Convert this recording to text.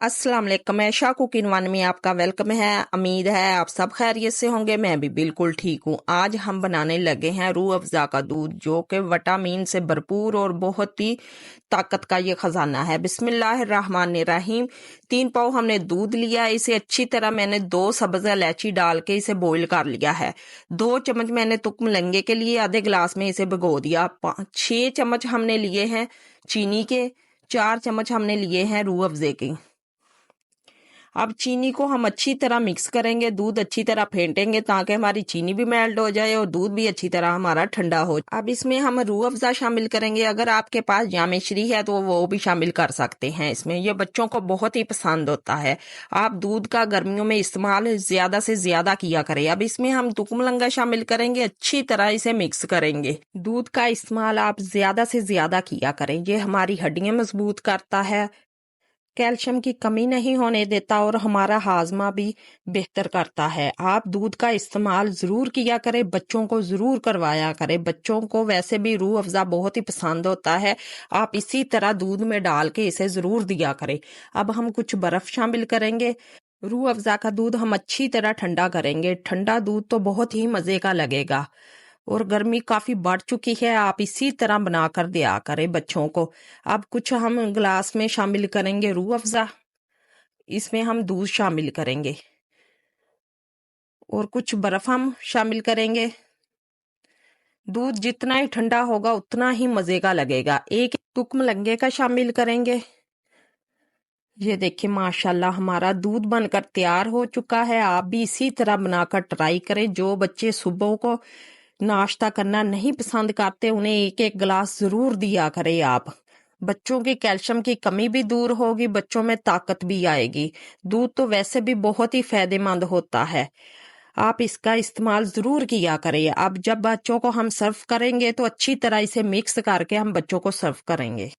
अस्सलाम वालेकुम, मैं शाह कुकिंग वन में आपका वेलकम है। उम्मीद है आप सब खैरियत से होंगे। मैं भी बिल्कुल ठीक हूँ। आज हम बनाने लगे हैं रूह अफ़ज़ा का दूध, जो कि विटामिन से भरपूर और बहुत ही ताकत का ये खजाना है। बिस्मिल्लाहिर्रहमानिर्रहीम। 3 पाव हमने दूध लिया। इसे अच्छी तरह मैंने 2 सब्ज़ इलायची डाल के इसे बॉईल कर लिया है। 2 चम्मच मैंने तुक मलंगे के लिए आधे गिलास में इसे भिगो दिया। 6 चम्मच हमने लिए हैं चीनी के, 4 चम्मच हमने लिए हैं रूह अफ़ज़े के। अब चीनी को हम अच्छी तरह मिक्स करेंगे, दूध अच्छी तरह फेंटेंगे ताकि हमारी चीनी भी मेल्ट हो जाए और दूध भी अच्छी तरह हमारा ठंडा हो। अब इसमें हम रूह अफ़ज़ा शामिल करेंगे। अगर आपके पास जामेश्री है तो वो भी शामिल कर सकते हैं इसमें। ये बच्चों को बहुत ही पसंद होता है। आप दूध का गर्मियों में इस्तेमाल ज्यादा से ज्यादा किया करें। अब इसमें हम तुकमलंगा शामिल करेंगे, अच्छी तरह इसे मिक्स करेंगे। दूध का इस्तेमाल आप ज्यादा से ज्यादा किया करें। ये हमारी हड्डियां मजबूत करता है, कैल्शियम की कमी नहीं होने देता और हमारा हाजमा भी बेहतर करता है। आप दूध का इस्तेमाल ज़रूर किया करें, बच्चों को ज़रूर करवाया करें। बच्चों को वैसे भी रूह अफ़ज़ा बहुत ही पसंद होता है। आप इसी तरह दूध में डाल के इसे ज़रूर दिया करें। अब हम कुछ बर्फ़ शामिल करेंगे। रूह अफ़ज़ा का दूध हम अच्छी तरह ठंडा करेंगे। ठंडा दूध तो बहुत ही मज़े का लगेगा और गर्मी काफी बढ़ चुकी है। आप इसी तरह बनाकर दिया करें बच्चों को। अब कुछ हम ग्लास में शामिल करेंगे रूह अफ़ज़ा, इसमें हम दूध शामिल करेंगे और कुछ बर्फ हम शामिल करेंगे। दूध जितना ही ठंडा होगा उतना ही मजे का लगेगा। एक तुक मलंगे का शामिल करेंगे। ये देखिए माशाल्लाह हमारा दूध बनकर तैयार हो चुका है। आप भी इसी तरह बनाकर ट्राई करें। जो बच्चे सुबह को नाश्ता करना नहीं पसंद करते उन्हें एक एक गिलास जरूर दिया करें आप। बच्चों की कैल्शियम की कमी भी दूर होगी, बच्चों में ताकत भी आएगी। दूध तो वैसे भी बहुत ही फायदेमंद होता है। आप इसका इस्तेमाल जरूर किया करें। अब जब बच्चों को हम सर्व करेंगे तो अच्छी तरह इसे मिक्स करके हम बच्चों को सर्व करेंगे।